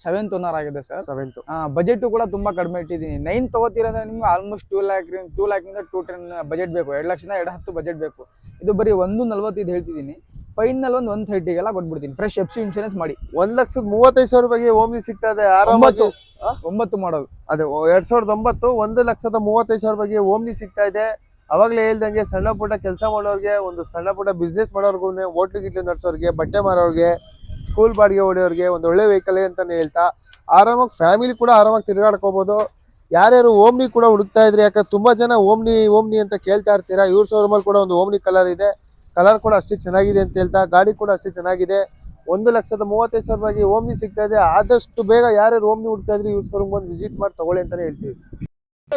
7th ಓನರ್ ಆಗಿದೆ ಸರ್. 7th. ಬಜೆಟ್ ಕೂಡ ತುಂಬಾ ಕಡಿಮೆ ಇಟ್ಟಿದ್ದೀನಿ. 9 ತಗೋತೀರಂದ್ರೆ ನಿಮ್ಗೆ ಆಲ್ಮೋಸ್ಟ್ 2 lakh ಇಂದ 210 ಬಜೆಟ್ ಬೇಕು. 2 ಲಕ್ಷದಿಂದ 210 ಬಜೆಟ್ ಬೇಕು. ಇದು ಬರೀ 1.45 ಹೇಳ್ತಿದ್ದೀನಿ. ಫೈನಲ್ 130ಗೆಲ್ಲ ಕೊಟ್ಬಿಡ್ತೀನಿ, ಫ್ರೆಶ್ FC ಇನ್ಶೂರೆನ್ಸ್ ಮಾಡಿ. 1,35,000 ರೂಪಾಯಿಗೆ ಓಮ್ನಿ ಸಿಗ್ತಾ ಇದೆ ಆರಾಮಾಗಿ. 9 ಮಾಡಲ್ ಅದೇ 2009 1,35,000 ರೂಪಾಯಿಗೆ ಓಮ್ನಿ ಸಿಗ್ತಾ ಇದೆ. ಅವಾಗಲೇ ಹೇಳ್ದಂಗೆ ಸಣ್ಣ ಪುಟ್ಟ ಕೆಲಸ ಮಾಡೋರಿಗೆ, ಒಂದು ಸಣ್ಣ ಪುಟ್ಟ ಬಿಸ್ನೆಸ್ ಮಾಡೋರ್ಗು, ಹೋಟ್ಲು ಗಿಟ್ಲು ನಡ್ಸೋರ್ಗೆ, ಬಟ್ಟೆ ಮಾರೋರ್ಗೆ, ಸ್ಕೂಲ್ ಬಾಡಿಗೆ ಹೊಡೆಯೋರ್ಗೆ ಒಂದು ಒಳ್ಳೆ ವೆಹಿಕಲ್ ಅಂತಾನೆ ಹೇಳ್ತಾ ಆರಾಮಾಗಿ ಫ್ಯಾಮಿಲಿ ಕೂಡ ಆರಾಮಾಗಿ ತಿರುಗಾಡ್ಕೋಬಹುದು. ಯಾರ್ಯಾರು ಓಮ್ನಿ ಕೂಡ ಹುಡುಕ್ತಾ ಇದ್ರಿ, ಯಾಕಂದ್ರೆ ತುಂಬಾ ಜನ ಓಮ್ನಿ ಅಂತ ಕೇಳ್ತಾ ಇರ್ತೀರಾ. ಇವ್ರ ಶೋರೂಮಲ್ಲಿ ಕೂಡ ಒಂದು ಓಮ್ನಿ ಕಲರ್ ಇದೆ. ಕಲರ್ ಕೂಡ ಅಷ್ಟೇ ಚೆನ್ನಾಗಿದೆ ಅಂತ ಹೇಳ್ತಾ, ಗಾಡಿ ಕೂಡ ಅಷ್ಟೇ ಚೆನ್ನಾಗಿದೆ. 1,35,000 ರೂಪಾಯಿಗೆ ಓಮ್ನಿ ಸಿಗ್ತಾ ಇದೆ. ಆದಷ್ಟು ಬೇಗ ಯಾರ್ಯಾರು ಓಮ್ನಿ ಹುಡುಕ್ತಾ ಇದ್ರಿ ಇವ್ರ ಶೋರೂಮ್ ಬಂದು ವಿಸಿಟ್ ಮಾಡಿ ತಗೊಳ್ಳಿ ಅಂತಾನೆ ಹೇಳ್ತೀವಿ.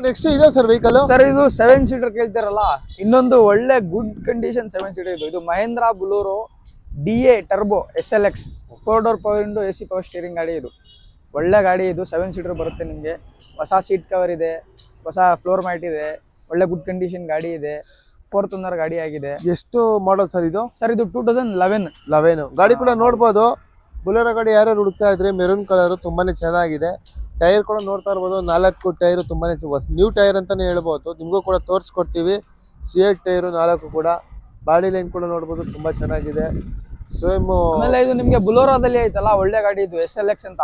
ನೆಕ್ಸ್ಟ್ ಇದೆ ಸರ್ ವೆಹಿಕಲ್. ಸರ್ ಇದು 7 ಸೀಟರ್ ಕೇಳ್ತಿರಲ್ಲ, ಇನ್ನೊಂದು ಒಳ್ಳೆ ಗುಡ್ ಕಂಡೀಷನ್ 7 ಸೀಟರ್ ಇದು Mahindra Bolero DA turbo SLX 4 door power window AC power steering ಗಾಡಿ. ಇದು ಒಳ್ಳೆ ಗಾಡಿ. ಇದು 7 ಸೀಟರ್ ಬರುತ್ತೆ ನಿಮಗೆ. ಹೊಸ ಸೀಟ್ ಕವರ್ ಇದೆ, ಹೊಸ ಫ್ಲೋರ್ ಮ್ಯಾಟ್ ಇದೆ, ಒಳ್ಳೆ ಗುಡ್ ಕಂಡೀಷನ್ ಗಾಡಿ ಇದೆ. 4th ಓನರ್ ಗಾಡಿ ಆಗಿದೆ. ಎಷ್ಟು ಮಾಡಲ್ ಸರ್ ಇದು? ಸರ್ ಇದು 2011 ಗಾಡಿ ಕೂಡ ನೋಡ್ಬೋದು. ಬುಲೆರೋ ಗಾಡಿ ಯಾರ್ಯಾರು ಹುಡುಕ್ತಾ ಇದ್ರೆ ಮೆರೂನ್ ಕಲರ್ ತುಂಬಾನೇ ಚೆನ್ನಾಗಿದೆ. ಟೈರ್ ಕೂಡ ನೋಡ್ತಾ ಇರ್ಬೋದು, 4 ಟೈರ್ ತುಂಬಾನೇ ನ್ಯೂ ಟೈರ್ ಅಂತಾನೆ ಹೇಳ್ಬೋದು. ನಿಮಗೂ ಕೂಡ ತೋರಿಸ್ಕೊಡ್ತೀವಿ. ಸಿಎಟ್ ಟೈರು 4 ಕೂಡ. ಬಾಡಿ ಲೈನ್ ಕೂಡ ನೋಡ್ಬೋದು, ತುಂಬಾ ಚೆನ್ನಾಗಿದೆ. ಸೇಮ್ ಆಮೇಲೆ ಇದು ನಿಮ್ಗೆ ಬುಲೋರೋದಲ್ಲಿ ಐತಲ್ಲ ಒಳ್ಳೆ ಗಾಡಿ ಇದು SLX ಅಂತ.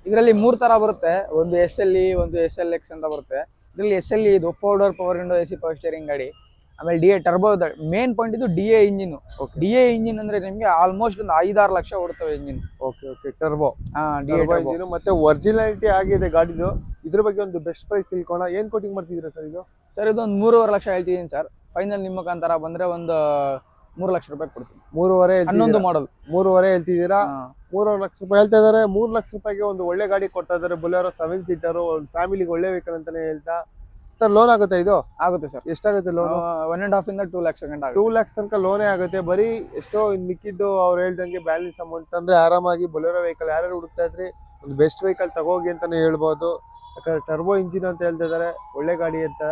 ಇದರಲ್ಲಿ 3 ತರ ಬರುತ್ತೆ, ಒಂದು SLE, ಒಂದು SLX ಅಂತ ಬರುತ್ತೆ. ಇದರಲ್ಲಿ SLE ಇದು 4 door power window AC power steering ಗಾಡಿ. ಆಮೇಲೆ DA ಟರ್ಬೋ. ಮೇನ್ ಪಾಯಿಂಟ್ ಇದು DA ಇಂಜಿನ್. DA ಇಂಜಿನ್ ಅಂದ್ರೆ ನಿಮ್ಗೆ ಆಲ್ಮೋಸ್ಟ್ ಒಂದು 5-6 ಲಕ್ಷ ಓಡ್ತವೆ engine. Okay turbo. DA engine ಮತ್ತೆ ಒರಿಜಿನಾಲಿಟಿ ಆಗಿದೆ ಗಾಡಿದು. ಇದ್ರ ಬಗ್ಗೆ ಒಂದು ಬೆಸ್ಟ್ ಪ್ರೈಸ್ ತಿಳ್ಕೋಣ. ಏನ್ ಕೋಟಿಂಗ್ ಮಾಡ್ತಿದ್ದೀರಾ ಸರ್ ಇದು? ಸರ್ ಇದು ಒಂದು 3.5 ಲಕ್ಷ ಹೇಳ್ತಿದ್ದೀನಿ ಸರ್. ಫೈನಲ್ ನಿಮ್ಮ ಮುಖಾಂತರ ಬಂದ್ರೆ ಒಂದು 3 ಲಕ್ಷ ರೂಪಾಯಿ ಕೊಡ್ತೀನಿ. 3.5 11 ಮಾಡಲ್ 3.5 ಹೇಳ್ತಿದ್ದೀರಾ? 3 ಲಕ್ಷ ರೂಪಾಯಿ ಹೇಳ್ತಾ ಇದಾರೆ. 3 ಲಕ್ಷ ರೂಪಾಯಿಗೆ ಒಂದು ಒಳ್ಳೆ ಗಾಡಿ ಕೊಡ್ತಾ ಇದಾರೆ. ಬುಲೆರೋ 7 ಸೀಟರ್, ಒಂದು ಫ್ಯಾಮಿಲಿಗೆ ಒಳ್ಳೆ ವೆಹಿಕಲ್ ಅಂತಾನೆ ಹೇಳ್ತಾ. ಸರ್ ಲೋನ್ ಆಗುತ್ತೆ ಇದು? ಆಗುತ್ತೆ ಸರ್. ಎಷ್ಟಾಗುತ್ತೆ ಲೋನ್? 1.5 ಇಂದ 2 ಲಕ್ಷ ಗಂಟ. 2 ಲಕ್ಷ ತನಕ ಲೋನೇ ಆಗುತ್ತೆ. ಬರೀ ಎಷ್ಟೋ ಮಿಕ್ಕಿದ್ದು ಅವ್ರು ಹೇಳ್ದಂಗೆ ಬ್ಯಾಲೆನ್ಸ್ ಅಮೌಂಟ್ ಅಂದ್ರೆ ಆರಾಮಾಗಿ ಬುಲೆರೋ ವೆಹಿಕಲ್ ಯಾರ್ಯಾರು ಹುಡುಕ್ತಾ ಇದ್ರಿ ಒಂದು ಬೆಸ್ಟ್ ವೆಹಿಕಲ್ ತಗೋಗಿ ಅಂತಾನೆ ಹೇಳ್ಬೋದು. ಯಾಕಂದ್ರೆ ಟರ್ಬೋ ಇಂಜಿನ್ ಅಂತ ಹೇಳ್ತಾ ಇದಾರೆ, ಒಳ್ಳೆ ಗಾಡಿ ಅಂತ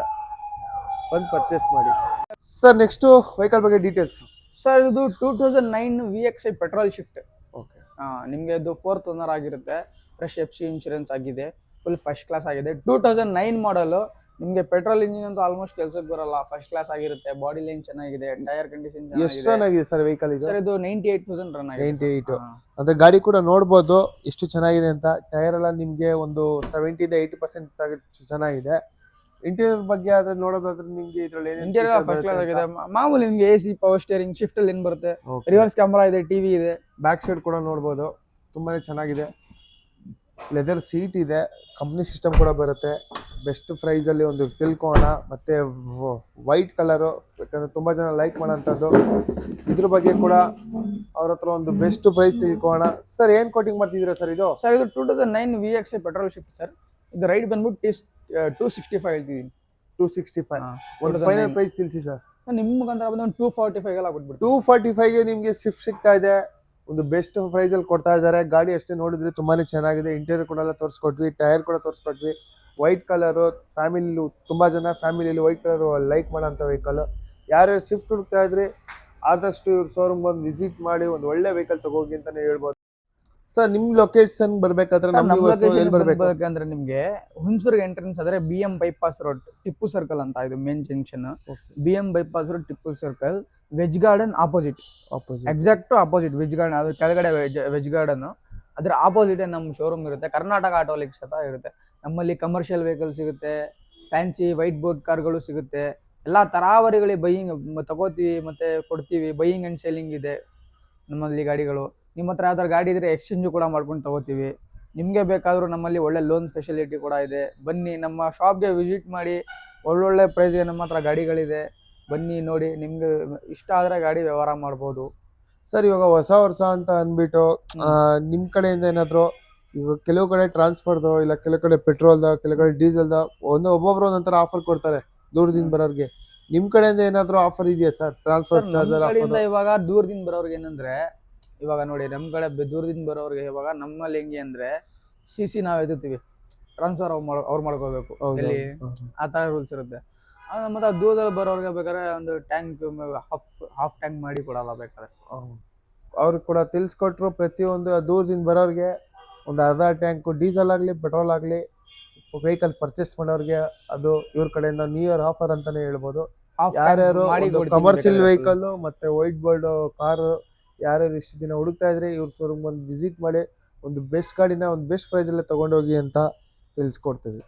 ಬಂದು ಪರ್ಚೇಸ್ ಮಾಡಿ. ಸರ್ ನೆಕ್ಸ್ಟ್ ವೆಹಿಕಲ್ ಬಗ್ಗೆ ಡೀಟೇಲ್ಸ್. ಸರ್ ಇದು 2009 VXI ಪೆಟ್ರೋಲ್ ಶಿಫ್ಟ್. ಓಕೆ. ನಿಮಗೆ ಇದು 4th ಓನರ್ ಆಗಿರುತ್ತೆ. ಫ್ರೆಶ್ FC ಇನ್ಶೂರೆನ್ಸ್ ಆಗಿದೆ, ಫುಲ್ ಫಸ್ಟ್ ಕ್ಲಾಸ್ ಆಗಿದೆ. 2009 ಮಾಡಲ್. ನಿಮಗೆ ಪೆಟ್ರೋಲ್ ಇಂಜಿನ್ ಅಂತೂ ಆಲ್ಮೋಸ್ಟ್ ಕೆಲಸಕ್ಕೆ ಬರಲ್ಲ, ಫಸ್ಟ್ ಕ್ಲಾಸ್ ಆಗಿರುತ್ತೆ. ಬಾಡಿ ಲೈನ್ ಚೆನ್ನಾಗಿದೆ, ಟೈರ್ ಕಂಡೀಷನ್ ಎಷ್ಟು ರನ್ ಆಗಿದೆ ಸರ್ ವೆಹಿಕಲ್ ಇದು? ಸರ್ ಇದು 98,000 ರನ್ ಆಗಿದೆ. 98. ಅಂದ್ರೆ ಗಾಡಿ ಕೂಡ ನೋಡ್ಬೋದು ಎಷ್ಟು ಚೆನ್ನಾಗಿದೆ ಅಂತ. ಟೈರ್ ಎಲ್ಲ ನಿಮ್ಗೆ ಒಂದು 70-80% ಚೆನ್ನಾಗಿದೆ. ಇಂಟೀರಿಯರ್ ಬಗ್ಗೆ ಆದ್ರೆ ನೋಡೋದಾದ್ರೆ ನಿಮ್ಗೆ ಇದ್ರಲ್ಲಿ ಇಂಟೀರಿಯರ್ ಫಸ್ಟ್ ಕ್ಲಾಸ್ ಆಗಿದೆ. ಮಾಮೂಲಿ ನಿಮ್ಗೆ AC ಪವರ್ ಸ್ಟೀರಿಂಗ್, ಶಿಫ್ಟ್ ಅಲ್ಲಿ ಏನ್ ಬರುತ್ತೆ, ರಿವರ್ಸ್ ಕ್ಯಾಮೆರಾ ಇದೆ, ಟಿವಿ ಇದೆ. ಬ್ಯಾಕ್ ಸೈಡ್ ಕೂಡ ನೋಡ್ಬೋದು, ತುಂಬಾನೇ ಚೆನ್ನಾಗಿದೆ. ಲೆದರ್ ಸೀಟ್ ಇದೆ, ಕಂಪ್ನಿ ಸಿಸ್ಟಮ್ ಕೂಡ ಬರುತ್ತೆ. ಬೆಸ್ಟ್ ಪ್ರೈಸ್ ಅಲ್ಲಿ ಒಂದು ತಿಳ್ಕೋಣ. ಮತ್ತೆ ವೈಟ್ ಕಲರು, ಯಾಕಂದ್ರೆ ತುಂಬಾ ಜನ ಲೈಕ್ ಮಾಡೋಂಥದ್ದು. ಇದ್ರ ಬಗ್ಗೆ ಕೂಡ ಅವ್ರ ಹತ್ರ ಒಂದು ಬೆಸ್ಟ್ ಪ್ರೈಸ್ ತಿಳ್ಕೋಣ. ಸರ್ ಏನ್ ಕೋಟಿಂಗ್ ಮಾಡ್ತಿದ್ದೀರಾ ಸರ್ ಇದು? ಸರ್ ಇದು 2009 VXI ಪೆಟ್ರೋಲ್ ಶಿಫ್ಟ್ ಸರ್. ಇದು ರೈಟ್ ಬಂದ್ಬಿಟ್ಟು 265 ಹೇಳ್ತಿದ್ದೀನಿ. 265. ಒಂದು ಫೈನಲ್ ಪ್ರೈಸ್ ತಿಳಿಸಿ ಸರ್. ನಿಮ್ಮ ಮುಖಾಂತರ ಬಂದು 245 ಎಲ್ಲ ಕೊಟ್ಬಿಡ್ತೀನಿ. 245ಗೆ ನಿಮ್ಗೆ ಸ್ವಿಫ್ಟ್ ಸಿಗ್ತಾ ಇದೆ. ಒಂದು ಬೆಸ್ಟ್ ಪ್ರೈಸ್ ಅಲ್ಲಿ ಕೊಡ್ತಾ ಇದ್ದಾರೆ. ಗಾಡಿ ಅಷ್ಟೇ ನೋಡಿದ್ರೆ ತುಂಬಾನೇ ಚೆನ್ನಾಗಿದೆ. ಇಂಟೀರಿಯರ್ ಕೂಡ ಎಲ್ಲ ತೋರಿಸ್ಕೊಟ್ವಿ, ಟೈರ್ ಕೂಡ ತೋರಿಸ್ಕೊಟ್ವಿ. ವೈಟ್ ಕಲರು, ಫ್ಯಾಮಿಲಿ ತುಂಬಾ ಜನ ಫ್ಯಾಮಿಲಿಯಲ್ಲಿ ವೈಟ್ ಕಲರ್ ಲೈಕ್ ಮಾಡೋಂಥ ವೆಹಿಕಲ್. ಯಾರ್ಯಾರು ಸ್ವಿಫ್ಟ್ ಹುಡುಕ್ತಾ ಇದ್ರಿ ಆದಷ್ಟು ಇವ್ರ ಶೋರೂಮ್ ಬಂದು ವಿಸಿಟ್ ಮಾಡಿ ಒಂದು ಒಳ್ಳೆ ವೆಹಿಕಲ್ ತಗೋಗಿ ಅಂತಾನೆ ಹೇಳ್ಬೋದು. ಸರ್ ನಿಮ್ ಲೊಕೇಶನ್ ಬರ್ಬೇಕಾದ್ರೆ ನಮ್ಮ ನಮ್ ಲೊಕೇಶನ್ ಎಲ್ಲಿ ಬರ್ಬೇಕು? ಬರ್ಬೇಕಂದ್ರೆ ನಿಮ್ಗೆ ಹುಣಸೂರ್ಗೆ ಎಂಟ್ರೆನ್ಸ್ ಆದ್ರೆ BM bypass road Tipu circle ಅಂತ ಇದು main junction. BM bypass road Tipu circle, veg garden opposite, exact opposite veg garden, ಅದ್ರ ಕೆಳಗಡೆ ವೆಜ್ ಗಾರ್ಡನ್, ಅದ್ರ ಆಪೋಸಿಟ್ ನಮ್ಮ ಶೋರೂಮ್ ಇರುತ್ತೆ. ಕರ್ನಾಟಕ ಆಟೋಲಿಕ್ಸ್ ಅಂತ ಇರುತ್ತೆ. ನಮ್ಮಲ್ಲಿ ಕಮರ್ಷಿಯಲ್ ವೆಹಿಕಲ್ ಸಿಗುತ್ತೆ, ಫ್ಯಾನ್ಸಿ ವೈಟ್ ಬೋರ್ಡ್ ಕಾರ್ಗಳು ಸಿಗುತ್ತೆ, ಎಲ್ಲಾ ತರಾವರಿಗಳಿಗೆ ಬೈಯಿಂಗ್ ತಗೋತೀವಿ ಮತ್ತೆ ಕೊಡ್ತೀವಿ. ಬೈಯಿಂಗ್ ಅಂಡ್ ಸೆಲ್ಲಿಂಗ್ ಇದೆ ನಮ್ಮಲ್ಲಿ ಗಾಡಿಗಳು. ನಿಮ್ಮ ಹತ್ರ ಯಾವ್ದಾರು ಗಾಡಿ ಇದ್ರೆ ಎಕ್ಸ್ಚೇಂಜ್ ಕೂಡ ಮಾಡ್ಕೊಂಡು ತಗೋತೀವಿ. ನಿಮಗೆ ಬೇಕಾದರೂ ನಮ್ಮಲ್ಲಿ ಒಳ್ಳೆ ಲೋನ್ ಫೆಸಿಲಿಟಿ ಕೂಡ ಇದೆ. ಬನ್ನಿ ನಮ್ಮ ಶಾಪ್ಗೆ ವಿಸಿಟ್ ಮಾಡಿ, ಒಳ್ಳೊಳ್ಳೆ ಪ್ರೈಸ್ಗೆ ನಮ್ಮ ಹತ್ರ ಗಾಡಿಗಳಿದೆ. ಬನ್ನಿ ನೋಡಿ, ನಿಮ್ಗೆ ಇಷ್ಟ ಆದರೆ ಗಾಡಿ ವ್ಯವಹಾರ ಮಾಡ್ಬೋದು. ಸರ್ ಇವಾಗ ಹೊಸ ವರ್ಷ ಅಂತ ಅಂದ್ಬಿಟ್ಟು ನಿಮ್ ಕಡೆಯಿಂದ ಏನಾದ್ರು ಇವಾಗ ಕೆಲವು ಕಡೆ ಟ್ರಾನ್ಸ್ಫರ್ದು, ಇಲ್ಲ ಕೆಲವು ಕಡೆ ಪೆಟ್ರೋಲ್ದ, ಕೆಲವು ಕಡೆ ಡೀಸೆಲ್ದ ಒಬ್ಬೊಬ್ರು ಒಂದೊಂಥರ ಆಫರ್ ಕೊಡ್ತಾರೆ ದೂರದಿಂದ ಬರೋರ್ಗೆ. ನಿಮ್ ಕಡೆಯಿಂದ ಏನಾದ್ರು ಆಫರ್ ಇದೆಯಾ ಸರ್? ಟ್ರಾನ್ಸ್ಫರ್ ಚಾರ್ಜ್ ಕಡೆಯಿಂದ ಇವಾಗ ದೂರದಿಂದ ಬರೋರ್ಗೆ ಏನಂದ್ರೆ, ಇವಾಗ ನೋಡಿ ನಮ್ ಕಡೆ ದೂರದಿಂದ ಬರೋರ್ಗೆ ಇವಾಗ ನಮ್ಮಲ್ಲಿ ಹೆಂಗೆ ಅಂದ್ರೆ CC ನಾವ್ ಎದುತ್ತೀವಿ, ಟ್ರಾನ್ಸ್ಫರ್ ಅವ್ರು ಮಾಡ್ಕೋಬೇಕು, ಇಲ್ಲಿ ಆ ತರ ರೂಲ್ಸ್ ಇರುತ್ತೆ. ಮತ್ತೆ ದೂರದಲ್ಲಿ ಬರೋರ್ಗೆ ಬೇಕಾದ್ರೆ ಒಂದು ಟ್ಯಾಂಕ್ ಹಾಫ್ ಟ್ಯಾಂಕ್ ಮಾಡಿ ಕೊಡಲ್ಲ ಬೇಕಾದ್ರೆ. ಅವ್ರಿಗೆ ಕೂಡ ತಿಳಿಸ್ಕೊಟ್ರು ಪ್ರತಿಯೊಂದು ದೂರದಿಂದ ಬರೋರ್ಗೆ ಒಂದು ಅರ್ಧ ಟ್ಯಾಂಕ್ ಡೀಸೆಲ್ ಆಗಲಿ ಪೆಟ್ರೋಲ್ ಆಗಲಿ ವೆಹಿಕಲ್ ಪರ್ಚೇಸ್ ಮಾಡೋರಿಗೆ ಅದು ಇವ್ರ ಕಡೆಯಿಂದ ನ್ಯೂ ಇಯರ್ ಆಫರ್ ಅಂತಾನೆ ಹೇಳ್ಬೋದು. ಯಾರ್ಯಾರು ಕಮರ್ಷಿಯಲ್ ವೆಹಿಕಲ್ ಮತ್ತೆ ವೈಟ್ ಬೋರ್ಡ್ ಕಾರು ಯಾರ್ಯಾರು ಇಷ್ಟು ದಿನ ಹುಡುಕ್ತಾ ಇದ್ರೆ ಇವ್ರ ಶೋರೂಮ್ ಒಂದು ವಿಸಿಟ್ ಮಾಡಿ ಒಂದು ಬೆಸ್ಟ್ ಗಾಡಿನ ಒಂದು ಬೆಸ್ಟ್ ಪ್ರೈಸ್ ಅಲ್ಲೇ ತಗೊಂಡೋಗಿ ಅಂತ ತಿಳಿಸ್ಕೊಡ್ತೀವಿ.